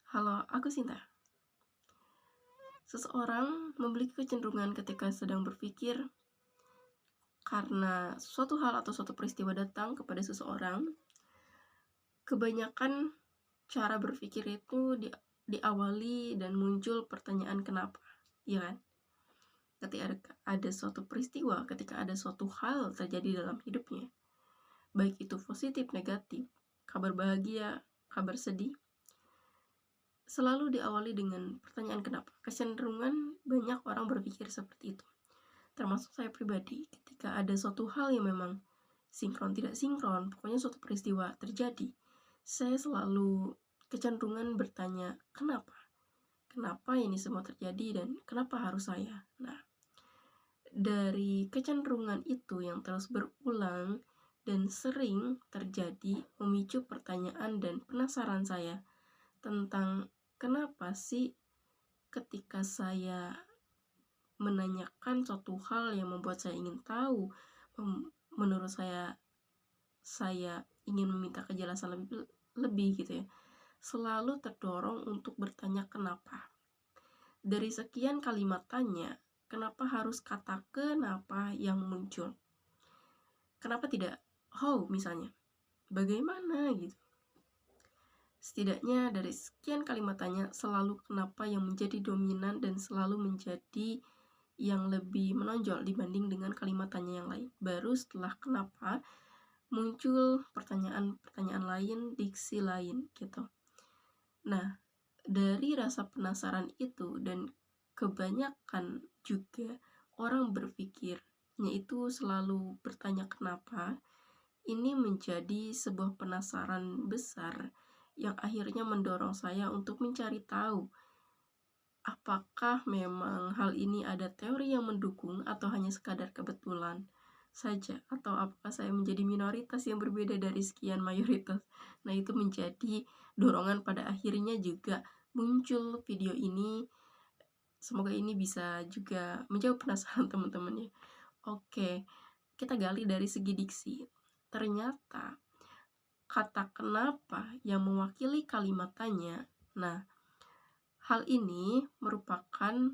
Halo, aku Sinta. Seseorang memiliki kecenderungan ketika sedang berpikir karena suatu hal atau suatu peristiwa datang kepada seseorang. Kebanyakan cara berpikir itu diawali dan muncul pertanyaan kenapa, ya kan? Ketika ada suatu peristiwa, ketika ada suatu hal terjadi dalam hidupnya, baik itu positif, negatif, kabar bahagia, kabar sedih, selalu diawali dengan pertanyaan kenapa. Kecenderungan banyak orang berpikir seperti itu. Termasuk saya pribadi, ketika ada suatu hal yang memang sinkron tidak sinkron, pokoknya suatu peristiwa terjadi, saya selalu kecenderungan bertanya kenapa ini semua terjadi dan kenapa harus saya. Nah, dari kecenderungan itu yang terus berulang dan sering terjadi memicu pertanyaan dan penasaran saya tentang kenapa sih ketika saya menanyakan suatu hal yang membuat saya ingin tahu, menurut saya ingin meminta kejelasan lebih gitu ya, selalu terdorong untuk bertanya kenapa. Dari sekian kalimat tanya, kenapa harus kata kenapa yang muncul? Kenapa tidak how misalnya? Bagaimana gitu? Setidaknya dari sekian kalimat tanya, selalu kenapa yang menjadi dominan dan selalu menjadi yang lebih menonjol dibanding dengan kalimat tanya yang lain. Baru setelah kenapa muncul pertanyaan-pertanyaan lain, diksi lain gitu. Nah, dari rasa penasaran itu dan kebanyakan juga orang berpikirnya itu selalu bertanya kenapa, ini menjadi sebuah penasaran besar yang akhirnya mendorong saya untuk mencari tahu apakah memang hal ini ada teori yang mendukung atau hanya sekadar kebetulan saja, atau apakah saya menjadi minoritas yang berbeda dari sekian mayoritas. Nah, itu menjadi dorongan pada akhirnya juga muncul video ini. Semoga ini bisa juga menjawab penasaran teman-teman ya. Oke, kita gali dari segi diksi. Ternyata kata kenapa yang mewakili kalimat tanya. Nah, hal ini merupakan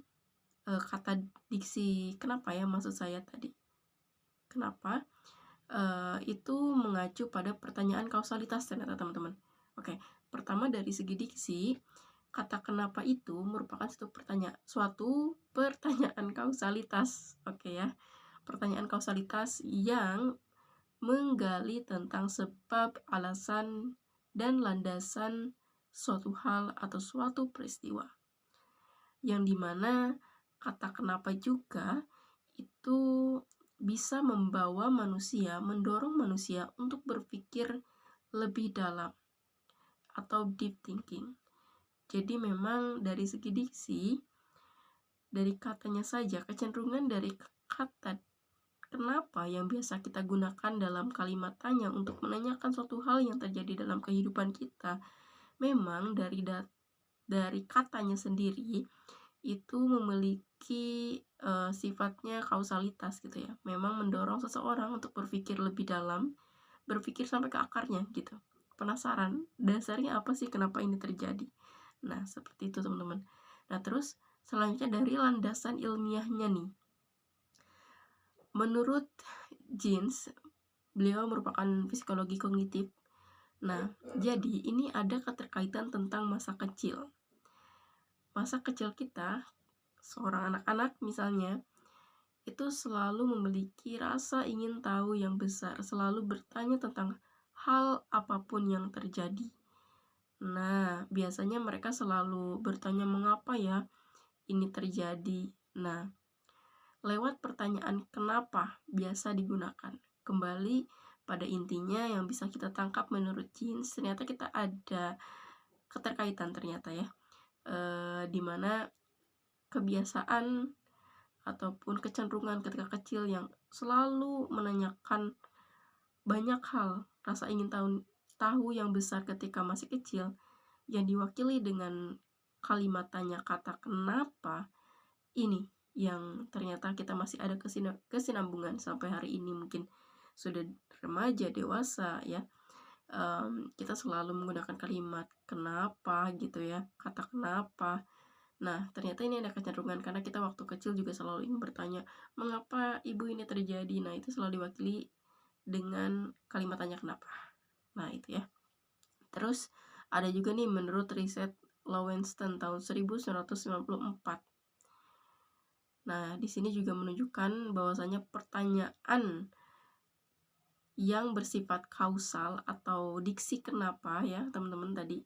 kata diksi kenapa ya, maksud saya tadi. Kenapa? Itu mengacu pada pertanyaan kausalitas ternyata teman-teman. Oke, pertama dari segi diksi, kata kenapa itu merupakan suatu pertanyaan kausalitas. Oke ya, pertanyaan kausalitas yang menggali tentang sebab, alasan, dan landasan suatu hal atau suatu peristiwa. Yang dimana kata kenapa juga itu bisa membawa manusia, mendorong manusia untuk berpikir lebih dalam atau deep thinking. Jadi memang dari segi diksi, dari katanya saja, kecenderungan dari kata kenapa yang biasa kita gunakan dalam kalimat tanya untuk menanyakan suatu hal yang terjadi dalam kehidupan kita, memang dari katanya sendiri itu memiliki sifatnya kausalitas gitu ya. Memang mendorong seseorang untuk berpikir lebih dalam, berpikir sampai ke akarnya gitu. Penasaran, dasarnya apa sih kenapa ini terjadi? Nah, seperti itu teman-teman. Nah, terus selanjutnya dari landasan ilmiahnya nih. Menurut Jeans, beliau merupakan psikologi kognitif. Nah, jadi ini ada keterkaitan tentang masa kecil. Masa kecil kita, seorang anak-anak misalnya, itu selalu memiliki rasa ingin tahu yang besar, selalu bertanya tentang hal apapun yang terjadi. Nah, biasanya mereka selalu bertanya mengapa ya ini terjadi. Nah, lewat pertanyaan kenapa biasa digunakan. Kembali pada intinya yang bisa kita tangkap menurut Jeans, ternyata kita ada keterkaitan ternyata ya, dimana kebiasaan ataupun kecenderungan ketika kecil yang selalu menanyakan banyak hal, rasa ingin tahu yang besar ketika masih kecil, yang diwakili dengan kalimat tanya kata kenapa, ini yang ternyata kita masih ada kesinambungan sampai hari ini, mungkin sudah remaja, dewasa ya. kita selalu menggunakan kalimat kenapa gitu ya, kata kenapa. Nah, ternyata ini ada kecenderungan karena kita waktu kecil juga selalu ingin bertanya, mengapa ibu ini terjadi? Nah, itu selalu diwakili dengan kalimat tanya kenapa. Nah, itu ya. Terus ada juga nih menurut riset Lowenstein tahun 1994. Nah, di sini juga menunjukkan bahwasanya pertanyaan yang bersifat kausal atau diksi kenapa ya, teman-teman tadi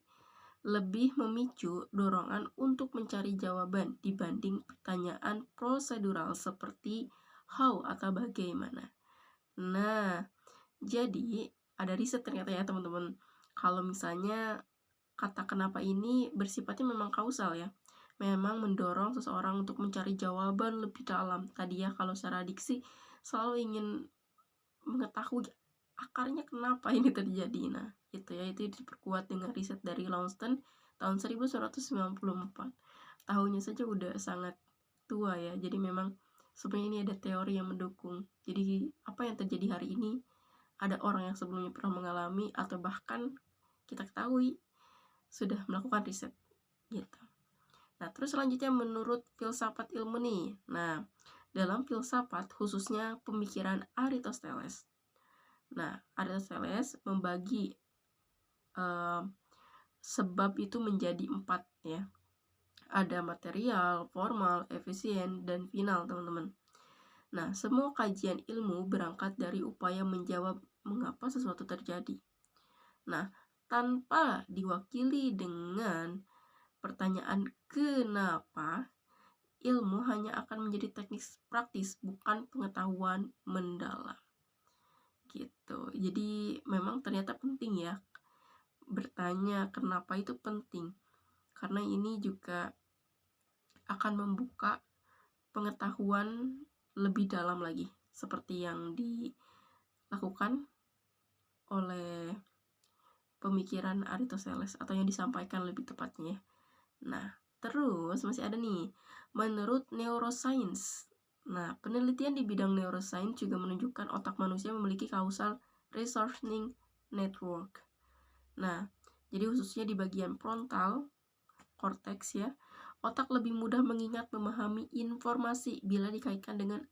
lebih memicu dorongan untuk mencari jawaban dibanding pertanyaan prosedural seperti how atau bagaimana. Nah, jadi ada riset ternyata ya teman-teman, kalau misalnya kata kenapa ini bersifatnya memang kausal ya, memang mendorong seseorang untuk mencari jawaban lebih dalam. Tadi ya kalau secara diksi selalu ingin mengetahui akarnya kenapa ini terjadi. Nah, itu diperkuat dengan riset dari Lowenstein tahun 1994. Tahunnya saja udah sangat tua ya. Jadi memang sebenarnya ini ada teori yang mendukung. Jadi apa yang terjadi hari ini ada orang yang sebelumnya pernah mengalami atau bahkan kita ketahui sudah melakukan riset gitu. Nah, terus selanjutnya menurut filsafat ilmu nih. Nah, dalam filsafat khususnya pemikiran Aristoteles. Nah, Aristoteles membagi sebab itu menjadi 4 ya. Ada material, formal, efisien, dan final, teman-teman. Nah, semua kajian ilmu berangkat dari upaya menjawab mengapa sesuatu terjadi. Nah, tanpa diwakili dengan pertanyaan kenapa, ilmu hanya akan menjadi teknik praktis, bukan pengetahuan mendalam. Gitu. Jadi memang ternyata penting ya, bertanya kenapa itu penting, karena ini juga akan membuka pengetahuan lebih dalam lagi, seperti yang dilakukan oleh pemikiran Aristoteles atau yang disampaikan lebih tepatnya. Nah, terus masih ada nih, menurut neuroscience. Nah, penelitian di bidang neuroscience juga menunjukkan otak manusia memiliki causal reasoning network. Nah, jadi khususnya di bagian frontal cortex ya, otak lebih mudah mengingat, memahami informasi bila dikaitkan dengan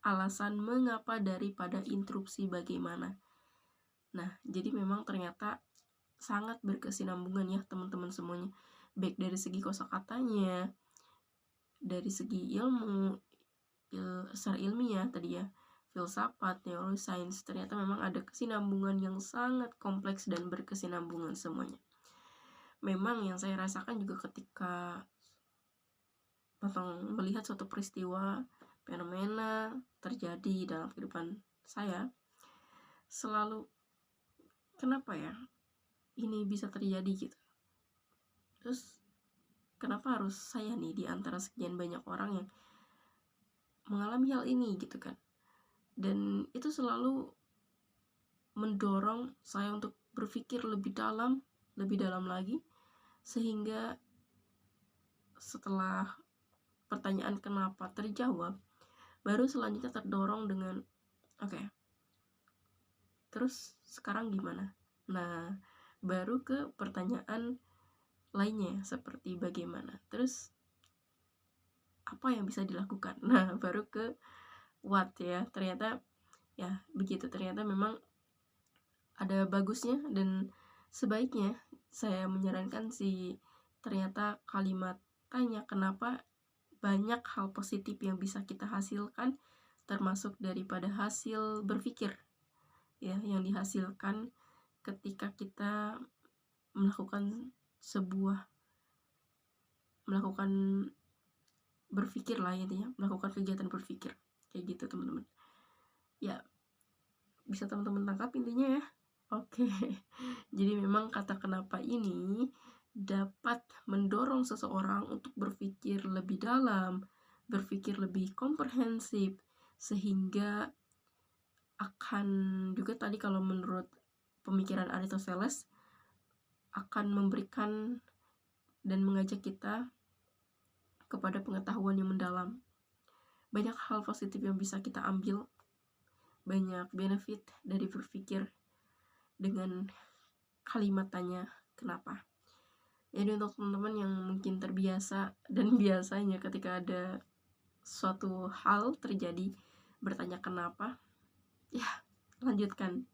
alasan mengapa daripada interupsi bagaimana. Nah, jadi memang ternyata sangat berkesinambungan ya teman-teman semuanya, baik dari segi kosakatanya, dari segi ilmu, secara ilmiah tadi ya, filsafat, neuroscience, ternyata memang ada kesinambungan yang sangat kompleks dan berkesinambungan semuanya. Memang yang saya rasakan juga ketika melihat suatu peristiwa, fenomena terjadi dalam kehidupan saya, selalu kenapa ya ini bisa terjadi gitu. Terus kenapa harus saya nih di antara sekian banyak orang yang mengalami hal ini gitu kan. Dan itu selalu mendorong saya untuk berpikir lebih dalam lagi, sehingga setelah pertanyaan kenapa terjawab, baru selanjutnya terdorong dengan oke, terus sekarang gimana? Nah, baru ke pertanyaan lainnya seperti bagaimana, terus apa yang bisa dilakukan. Nah, baru ke what ya. Ternyata ya begitu, ternyata memang ada bagusnya dan sebaiknya saya menyarankan ternyata kalimat tanya kenapa banyak hal positif yang bisa kita hasilkan, termasuk daripada hasil berpikir ya yang dihasilkan ketika kita melakukan berpikir lah intinya, melakukan kegiatan berpikir kayak gitu teman-teman ya. Bisa teman-teman tangkap intinya ya. Oke. Jadi memang kata kenapa ini dapat mendorong seseorang untuk berpikir lebih dalam, berpikir lebih komprehensif, sehingga akan juga tadi kalau menurut pemikiran Aristoteles akan memberikan dan mengajak kita kepada pengetahuan yang mendalam. Banyak hal positif yang bisa kita ambil, banyak benefit dari berpikir dengan kalimat tanya kenapa. Jadi untuk teman-teman yang mungkin terbiasa dan biasanya ketika ada suatu hal terjadi bertanya kenapa, ya lanjutkan.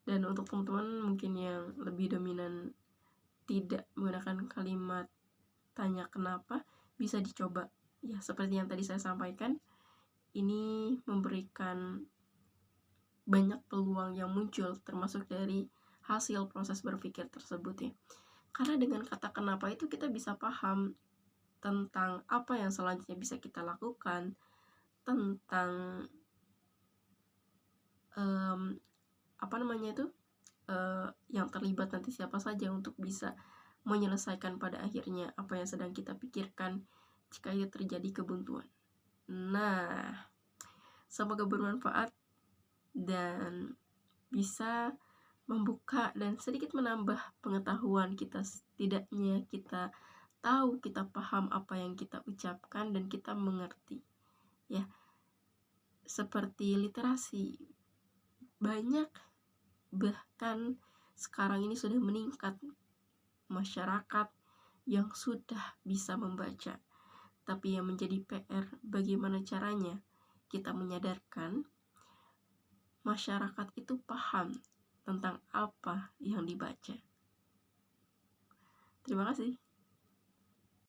Dan untuk teman-teman mungkin yang lebih dominan tidak menggunakan kalimat tanya kenapa, bisa dicoba. Ya, seperti yang tadi saya sampaikan, ini memberikan banyak peluang yang muncul termasuk dari hasil proses berpikir tersebut ya. Karena dengan kata kenapa itu kita bisa paham tentang apa yang selanjutnya bisa kita lakukan, tentang yang terlibat nanti siapa saja untuk bisa menyelesaikan pada akhirnya apa yang sedang kita pikirkan jika itu terjadi kebuntuan. Nah, semoga bermanfaat dan bisa membuka dan sedikit menambah pengetahuan kita. Setidaknya kita tahu, kita paham apa yang kita ucapkan dan kita mengerti. Ya, seperti literasi, banyak bahkan sekarang ini sudah meningkat masyarakat yang sudah bisa membaca. Tapi yang menjadi PR, bagaimana caranya kita menyadarkan masyarakat itu paham tentang apa yang dibaca. Terima kasih.